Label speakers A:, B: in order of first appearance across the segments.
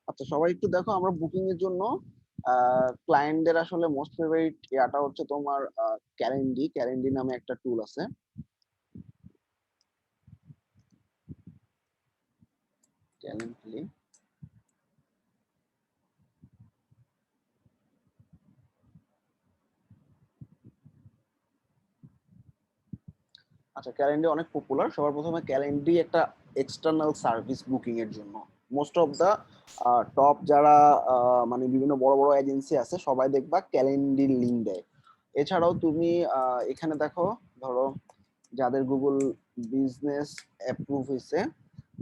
A: আচ্ছা সবাই একটু দেখো, আমরা বুকিং এর জন্য ক্লায়েন্টদের আসলে মোস্ট ফেভারিট ইয়াটা হচ্ছে তোমার ক্যালেন্ডি নামে একটা টুল আছে। ক্যালেন্ডলি। আচ্ছা ক্যালেন্ডি অনেক পপুলার। সবার প্রথমে ক্যালেন্ডি একটা এক্সটার্নাল সার্ভিস বুকিং এর জন্য। মোস্ট অফ দা টপ যারা মানে বিভিন্ন বড় বড় এজেন্সি আছে সবাই দেখবা ক্যালেন্ডির লিঙ্ক দেয়। এছাড়াও তুমি এখানে দেখো, ধরো যাদের গুগল বিজনেস অ্যাপ্রুভ হয়েছে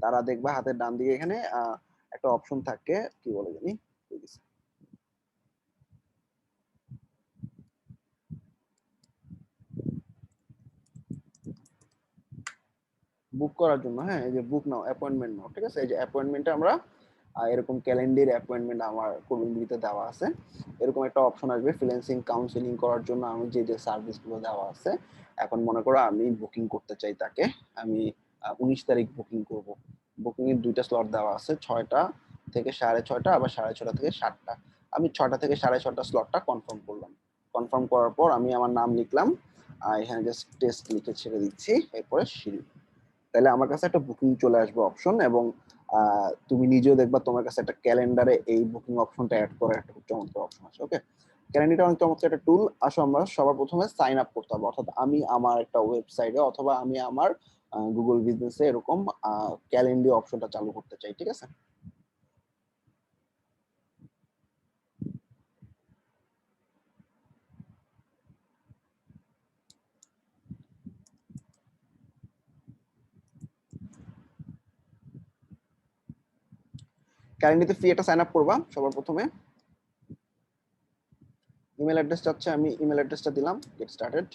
A: তারা দেখবা হাতের ডান দিকে এখানে একটা অপশন থাকে, কি বলে জানি, বুক করার জন্য। হ্যাঁ, এই যে বুক নাও, অ্যাপয়েন্টমেন্ট নাও, ঠিক আছে। এই যে অ্যাপয়েন্টমেন্টে আমরা এরকম ক্যালেন্ডার অ্যাপয়েন্টমেন্ট আমার কমিউনিটিতে দেওয়া আছে। এরকম একটা অপশন আসবে ফ্রিল্যান্সিং কাউন্সিলিং করার জন্য আমি যে যে সার্ভিসগুলো দেওয়া আছে। এখন মনে করো আমি বুকিং করতে চাই তাকে, আমি 19 তারিখ বুকিং করব। বুকিং এর 2টা স্লট দেওয়া আছে, 6টা থেকে 6:30, আবার 6:30 থেকে 7টা। আমি 6টা থেকে 6:30 স্লটটা কনফার্ম করলাম। কনফার্ম করার পর আমি আমার নাম লিখলাম, এখানে জাস্ট টেস্ট লিখে ছেড়ে দিচ্ছি, এরপরে শিডিউল। তাহলে আমার কাছে একটা বুকিং চলে আসবে অপশন, এবং তুমি নিজেও দেখবা তোমার কাছে একটা ক্যালেন্ডারে এই বুকিং অপশনটা অ্যাড করার একটা খুব চমৎকার অপশন আছে। ওকে, ক্যালেন্ডারটা অনেক চমৎকার একটা টুল। আসো আমরা সবার প্রথমে সাইন আপ করতে হবে, অর্থাৎ আমি আমার একটা ওয়েবসাইটে অথবা আমি আমার গুগল বিজনেসে এরকম ক্যালেন্ডার অপশনটা চালু করতে চাই, ঠিক আছে। ক্যালেন্ডারে ফ্রি একটা সাইন আপ করবা সবার প্রথমে। ইমেল অ্যাড্রেস চাচ্ছে, আমি ইমেল অ্যাড্রেসটা দিলাম, গেট স্টার্টেড।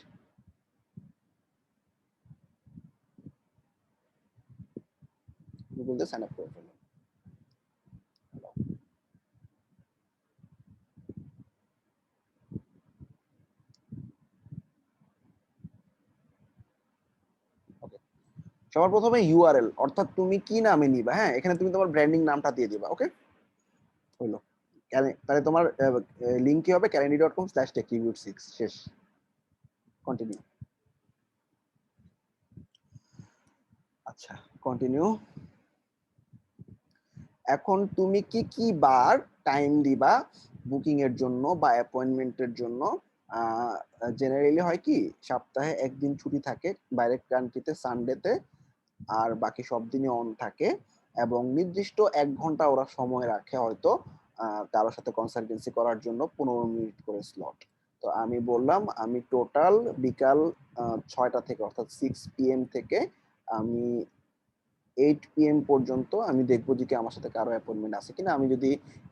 A: গুগল দিয়ে সাইন আপ করে ফেললাম। ওকে, সবার প্রথমে ইউআরএল, অর্থাৎ তুমি কি নামে নিবা। হ্যাঁ, এখানে তুমি তোমার ব্র্যান্ডিং নামটা দিয়ে দিবা। ওকে, হইলো। তাহলে তোমার লিঙ্ক কি হবে, calendly.com/techreview6, শেষ। কন্টিনিউ। আচ্ছা, কন্টিনিউ। এখন তুমি কি কি বার টাইম দিবা বুকিং এর জন্য বা অ্যাপয়েন্টমেন্টের জন্য। জেনারেলি হয় কি, সপ্তাহে একদিন ছুটি থাকে বাইরের কান্ট্রিতে, সানডেতে, আর বাকি সব দিনই অন থাকে। এবং নির্দিষ্ট 1 ঘন্টা ওরা সময় রাখে হয়তো কারোর সাথে কনসালটেন্সি করার জন্য, 15 মিনিট করে স্লট। তো আমি বললাম আমি টোটাল বিকাল 6টা থেকে, অর্থাৎ 6 PM থেকে আমি 8 PM পর্যন্ত আমি দেখবো যে কি আমার সাথে কারো অ্যাপয়েন্টমেন্ট আছে কিনা। আমি যদি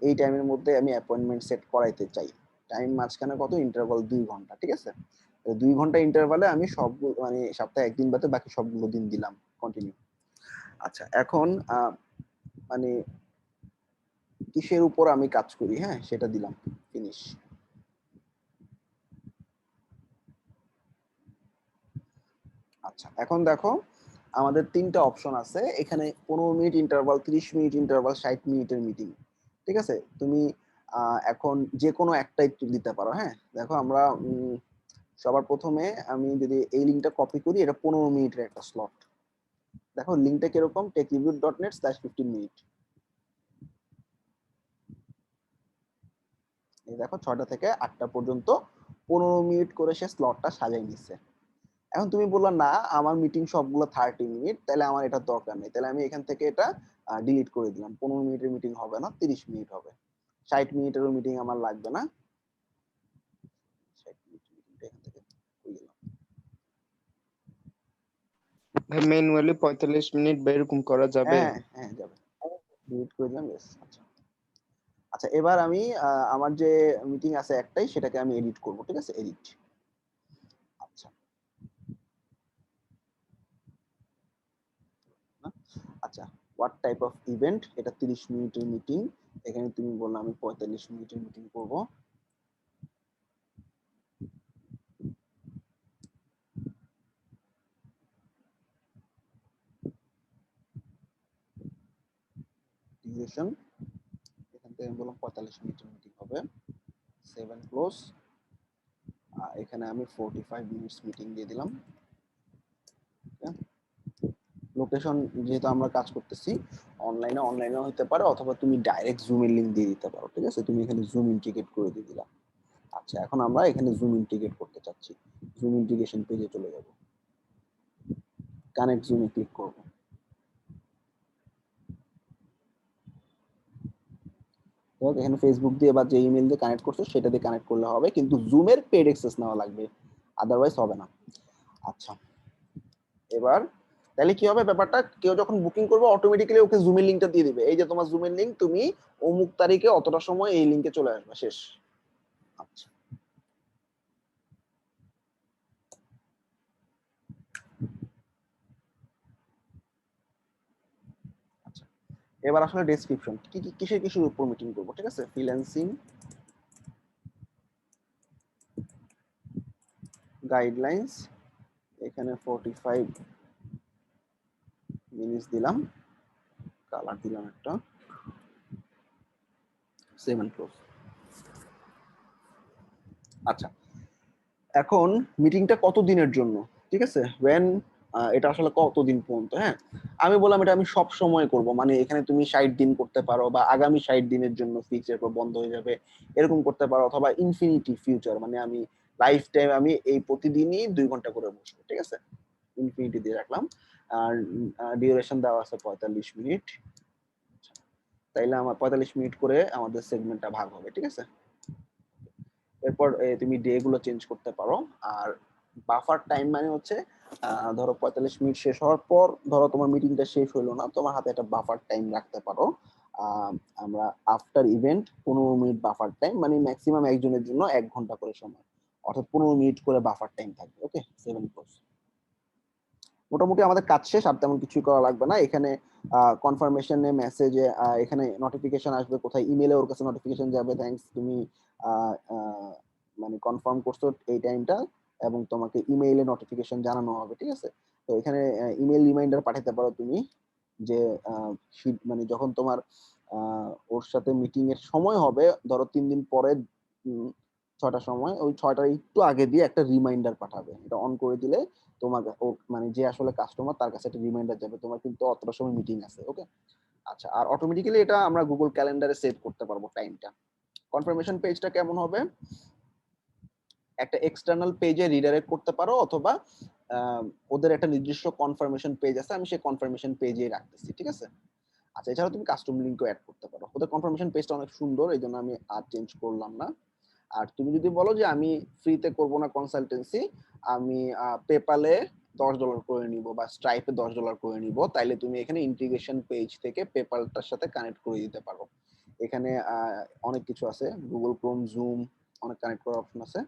A: এই টাইমের মধ্যে আমি অ্যাপয়েন্টমেন্ট সেট করাইতে চাই, টাইম মাঝখানে কত, ইন্টারভাল 2 ঘন্টা, ঠিক আছে। 2 ঘন্টা ইন্টারভালে আমি সবগুলো, মানে সপ্তাহে একদিন বাদে বাকি সবগুলো দিন দিলাম। কন্টিনিউ। আচ্ছা, এখন মানে কিসের উপর আমি কাজ করি, হ্যাঁ সেটা দিলাম, ফিনিশ। আচ্ছা, এখন দেখো আমাদের 3টা অপশন আছে এখানে, 15 মিনিট ইন্টারভাল, 30 মিনিট ইন্টারভাল, 60 মিনিটের মিটিং, ঠিক আছে। তুমি এখন যে কোনো একটাই দিতে পারো। হ্যাঁ, দেখো আমরা সবার প্রথমে আমি যদি এই লিঙ্কটা কপি করি, এটা 15 মিনিটের একটা স্লট। দেখো লিঙ্কটা কিরকম, techreview.net/15 মিনিট। এই দেখো 6টা থেকে 8টা পর্যন্ত 15 মিনিট করে সে স্লটটা সাজাই নিচ্ছে। এখন তুমি বললা না আমার মিটিং সবগুলো 30 মিনিট, তাহলে আমার এটা দরকার নেই, তাহলে আমি এখান থেকে এটা ডিলিট করে দিলাম। 15 মিনিটের মিটিং হবে না, 30 মিনিট হবে। 60 মিনিটেরও মিটিং আমার লাগবে না। 60 মিনিট মিটিংটা এখান থেকে করে দিলাম।
B: ভাই ম্যানুয়ালি 45 মিনিট বা এরকম করা যাবে?
A: হ্যাঁ হ্যাঁ যাবে, ডিলিট করে দিলাম। Yes, আচ্ছা। আচ্ছা এবার আমি আমার যে মিটিং আছে একটাই, সেটাকে আমি এডিট করব, ঠিক আছে, এডিট। আচ্ছা, আচ্ছা, হোয়াট টাইপ অফ ইভেন্ট, এটা 30 মিনিটের মিটিং। এখানে তুমি বললে আমি 45 মিনিটের মিটিং করব। ডিউরেশন আমি বললাম 45 মিনিটের মিটিং হবে, 7 ক্লোজ। এখানে আমি 45 মিনিটস মিটিং দিয়ে দিলাম। লোকেশন যেহেতু আমরা কাজ করতেছি অনলাইনে হতে পারে, অথবা তুমি ডাইরেক্ট জুমের লিংক দিয়ে দিতে পারো, ঠিক আছে। তুমি এখানে জুম ইন্টিগ্রেট করে দিয়ে দিলাম। আচ্ছা, এখন আমরা এখানে জুম ইন্টিগ্রেট করতে চাচ্ছি। জুম ইন্টিগ্রেশন পেজে চলে যাব, কানেক্ট জুমে ক্লিক করব। তো এখানে ফেসবুক দিয়ে বা যে ইমেল দিয়ে কানেক্ট করছো সেটা দিয়ে কানেক্ট করলে হবে, কিন্তু জুমের পেড অ্যাক্সেস নেওয়া লাগবে, আদারওয়াইজ হবে না। আচ্ছা, এবার তাহলে কি হবে ব্যাপারটা, কেউ যখন বুকিং করবে অটোমেটিক্যালি ওকে জুমের লিংকটা দিয়ে দিবে, এই যে তোমার জুমের লিংক, তুমি অমুক তারিখে অতটা সময় এই লিংকে চলে আসবে, শেষ। আচ্ছা, আচ্ছা, এবার আসলে ডেসক্রিপশন কি কি কিসের কিসের উপর মিটিং করবো, ঠিক আছে। ফ্রিল্যান্সিং গাইডলাইন্স, এখানে 45 মিনিটস দিলাম, কালার দিলাম একটা, 7 ক্লোজ। আচ্ছা, এখন মিটিংটা কত দিনের জন্য, ঠিক আছে, ওয়েন, এটা আসলে কতদিন পর্যন্ত। হ্যাঁ, আমি বললাম এটা আমি সব সময় করব, মানে এখানে তুমি 60 দিন করতে পারো, বা আগামী 60 দিনের জন্য ফিক্স, এরপর বন্ধ হয়ে যাবে, এরকম করতে পারো, অথবা ইনফিনিটি ফিউচার, মানে আমি লাইফ টাইম আমি এই প্রতিদিনই 2 ঘন্টা করে বসবো, ঠিক আছে। ইনফিনিটি দিয়ে রাখলাম। আর ডিউরেশন দেওয়া আছে 45 মিনিট। তাইলে আমার 45 মিনিট করে আমাদের সেগমেন্টটা ভাগ হবে, ঠিক আছে। এরপর তুমি ডে গুলো চেঞ্জ করতে পারো। আর বাফার টাইম মানে হচ্ছে, ধরো 45 মিনিট শেষ হওয়ার পর, ধরো তোমার মিটিংটা শেষ হইলো না, তোমার হাতে একটা বাফার টাইম রাখতে পারো। আমরা after event 15 minute buffer time, মানে ম্যাক্সিমাম একজনের জন্য 1 ঘন্টা করে সময়, অর্থাৎ 15 মিনিট করে বাফার টাইম থাকবে। ওকে, 7 মোটামুটি আমাদের কাজ শেষ, আর তেমন কিছুই করা লাগবে না। এখানে কনফার্মেশনে মেসেজে এখানে নোটিফিকেশন আসবে, কোথায় ইমেলে ওর কাছে নোটিফিকেশন যাবে, থ্যাঙ্কস তুমি আহ, আহ, মানে কনফার্ম করছো এই টাইমটা, এবং তোমাকে ইমেইলে নোটিফিকেশন জানানো হবে, ঠিক আছে। তো এখানে ইমেল রিমাইন্ডার পাঠাতে পারো তুমি, যে মানে যখন তোমার ওর সাথে মিটিং এর সময় হবে, ধরো 3 দিন পরে, 6টার সময়, ওই 6টার একটু আগে দিয়ে একটা রিমাইন্ডার পাঠাবে, এটা অন করে দিলে তোমার মানে যে আসলে কাস্টমার, তার কাছে একটা রিমাইন্ডার যাবে তোমার কিন্তু অতটা সময় মিটিং আছে। ওকে, আচ্ছা, আর অটোমেটিক্যালি এটা আমরা গুগল ক্যালেন্ডারে সেভ করতে পারবো টাইমটা। কনফার্মেশন পেজটা কেমন হবে, একটা এক্সটার্নাল পেজে রিডাইরেক্ট করতে পারো, অথবা ওদের একটা নির্দিষ্ট কনফার্মেশন পেজ আছে, আমি সেই কনফার্মেশন পেজে রাখতেছি, ঠিক আছে। আচ্ছা, এছাড়াও তুমি কাস্টম লিঙ্কও অ্যাড করতে পারো, ওদের কনফার্মেশন পেজটা অনেক সুন্দর, এই জন্য আমি আর চেঞ্জ করলাম না। আর তুমি যদি বলো যে আমি ফ্রিতে করব না কনসালটেন্সি, আমি পেপালে $10 করে নিব, বা স্ট্রাইপে $10 করে নিব, তাইলে তুমি এখানে ইন্টিগ্রেশন পেজ থেকে পেপালটার সাথে কানেক্ট করে দিতে পারো। এখানে অনেক কিছু আছে, গুগল ক্রোম, জুম, অনেক কানেক্ট করার অপশন আছে।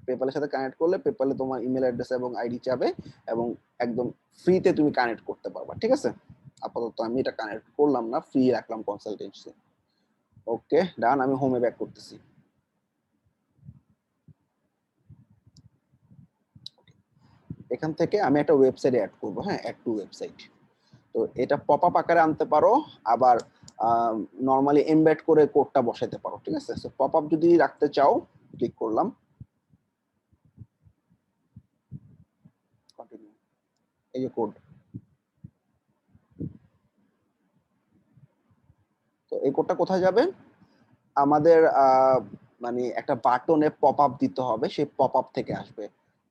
A: পেপালের সাথে কানেক্ট করলে পেপালে তোমার ইমেল অ্যাড্রেস এবং আইডি চাবে, এবং একদম ফ্রিতে তুমি কানেক্ট করতে পারবা, ঠিক আছে। আপাতত আমি এটা কানেক্ট করলাম না, ফ্রি রাখলাম কনসালটেন্সি। ওকে, ডান, আমি হোমে ব্যাক করতেছি। এখান থেকে আমি একটা ওয়েবসাইট অ্যাড করব, হ্যাঁ, অ্যাড টু ওয়েবসাইট। তো এটা পপ আপ আকারে আনতে পারো, আবার নরমালি এমবেড করে কোডটা বসাইতে পারো, ঠিক আছে। সো পপ আপ যদি রাখতে চাও, ক্লিক করলাম, কন্টিনিউ, এই যে কোড। তো এই কোডটা কোথায় যাবে, আমাদের মানে একটা বাটনে পপ আপ দিতে হবে, সেই পপ আপ থেকে আসবে।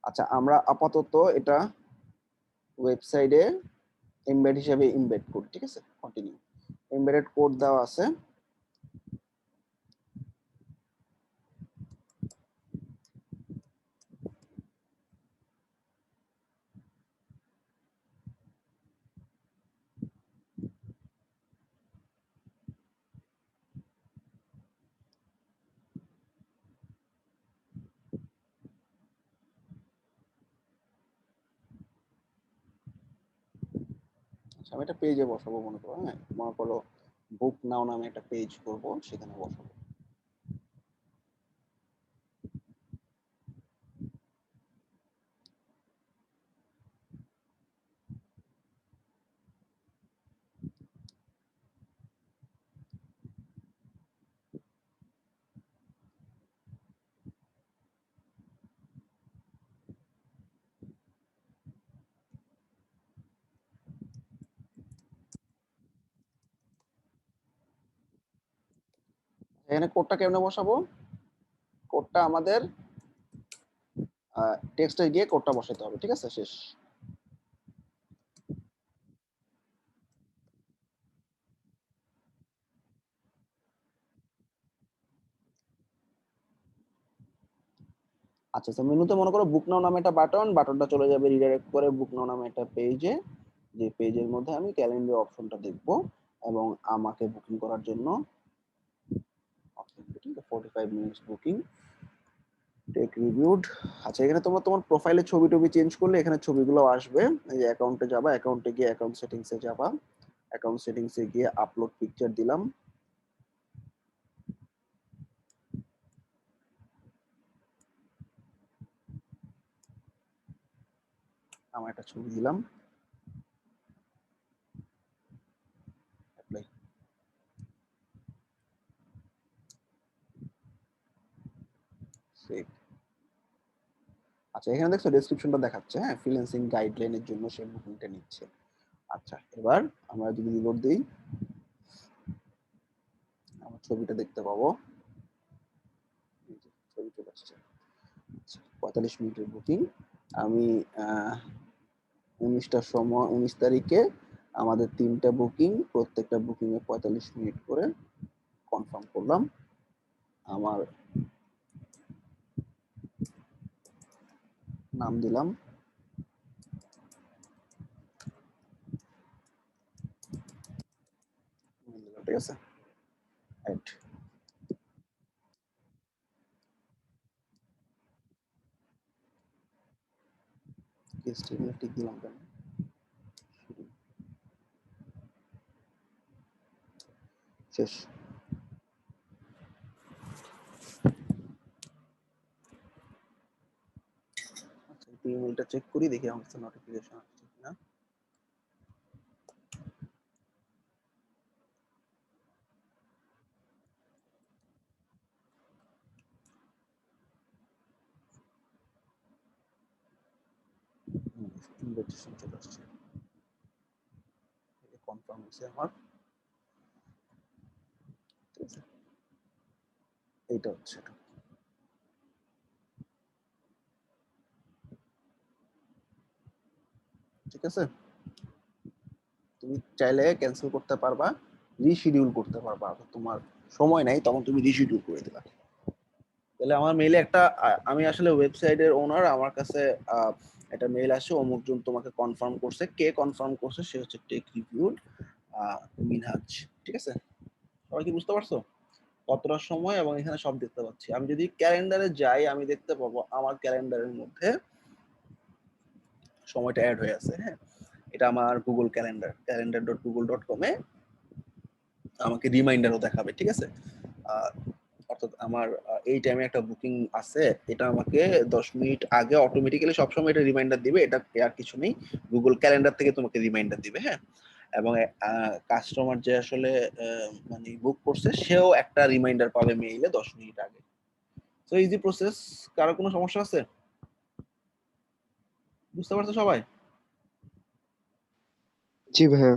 A: আচ্ছা, আমরা আপাতত এটা ওয়েবসাইটে এমবেড হিসেবে এমবেড করি, ঠিক আছে, কন্টিনিউ। এমবেডেড কোড দেওয়া আছে। আচ্ছা, আমি একটা পেজে বসাবো, মনে করো, হ্যাঁ, মনে করো বুক নাও নামে একটা পেজ করব, সেখানে বসাবো। এখানে কোডটা কেমনে বসাবো? কোডটা আমাদের টেক্সটে গিয়ে কোডটা বসাতে হবে, ঠিক আছে? শেষ। আচ্ছা আচ্ছা, মেনুতে মনে করো বুক নাও নামে একটা বাটনটা চলে যাবে রিডাইরেক্ট করে বুক নাও নামে একটা পেজে, যে পেজের মধ্যে আমি ক্যালেন্ডার অপশনটা দেখব এবং আমাকে বুকিং করার জন্য 45 মিনিটস বুকিং টেক রিভিউড। আচ্ছা, এখানে তোমরা তোমার প্রোফাইলে ছবি টবি চেঞ্জ করলে এখানে ছবিগুলো আসবে। এই যে অ্যাকাউন্টে যাবা, অ্যাকাউন্টে গিয়ে অ্যাকাউন্ট সেটিংসে যাবা, অ্যাকাউন্ট সেটিংসে গিয়ে আপলোড পিকচার দিলাম, আমার একটা ছবি দিলাম, অ্যাপ্লাই, সেভ। আচ্ছা, এখানে দেখছো ডেসক্রিপশনটা দেখাচ্ছে, হ্যাঁ, ফ্রিল্যান্সিং গাইডলাইনের জন্য সে বুকিংটা নিচ্ছে। আচ্ছা, এবার আমরা যদি রিলোড দিই, আমার ছবিটা দেখতে পাবো, এই যে ছবি চলে আসছে। আচ্ছা, 45 মিনিটের বুকিং। আমি 19টার সময় 19 তারিখে আমাদের 3টা বুকিং, প্রত্যেকটা বুকিং এ 45 মিনিট করে কনফার্ম করলাম। আমার নাম দিলাম, ঠিক আছে, রাইট। স্টেটমেন্ট টিক দিলাম কেন? শেষ। আচ্ছা, ইমেলটা চেক করি, দেখি আমার কাছে নোটিফিকেশন আসছে কিনা। ইনভিটেশন চলে আসছে, কনফার্ম হয়েছে আমার, ঠিক আছে, এইটা হচ্ছে এটা, ঠিক আছে। তুমি চাইলে ক্যান্সেল করতে পারবা, রিশিডিউল করতে পারবা, তোমার সময় নাই তখন তুমি রিশিডিউল করে দিবা। তাহলে আমার মেইলে একটা আমি আসলে ওয়েবসাইটের ওনার, আমার কাছে একটা মেইল আসছে, অমুকজন তোমাকে কনফার্ম করছে। কে কনফার্ম করছে? সে হচ্ছে টেক রিভিউড মিনহাজ, ঠিক আছে। সবাই কি বুঝতে পারছো কতটার সময়? এবং এখানে সব দেখতে পাচ্ছি। আমি যদি ক্যালেন্ডারে যাই আমি দেখতে পাবো আমার ক্যালেন্ডারের মধ্যে সময়টা অ্যাড হয়ে আছে, হ্যাঁ। এটা আমার গুগল ক্যালেন্ডার, calendar.google.com এ আমাকে রিমাইন্ডারও দেখাবে, ঠিক আছে। অর্থাৎ আমার এই টাইমে একটা বুকিং আছে, এটা আমাকে 10 মিনিট আগে অটোমেটিক্যালি সবসময় এটা রিমাইন্ডার দিবে, এটা আর কিছু নেই, গুগল ক্যালেন্ডার থেকে তোমাকে রিমাইন্ডার দিবে, হ্যাঁ। এবং কাস্টমার যে আসলে মানে বুক করছে সেও একটা রিমাইন্ডার পাবে মেইলে 10 মিনিট আগে। তো ইজি প্রসেস। কারো কোনো সমস্যা আছে? বুঝতে পারছো সবাই?
B: জি ভাইয়া।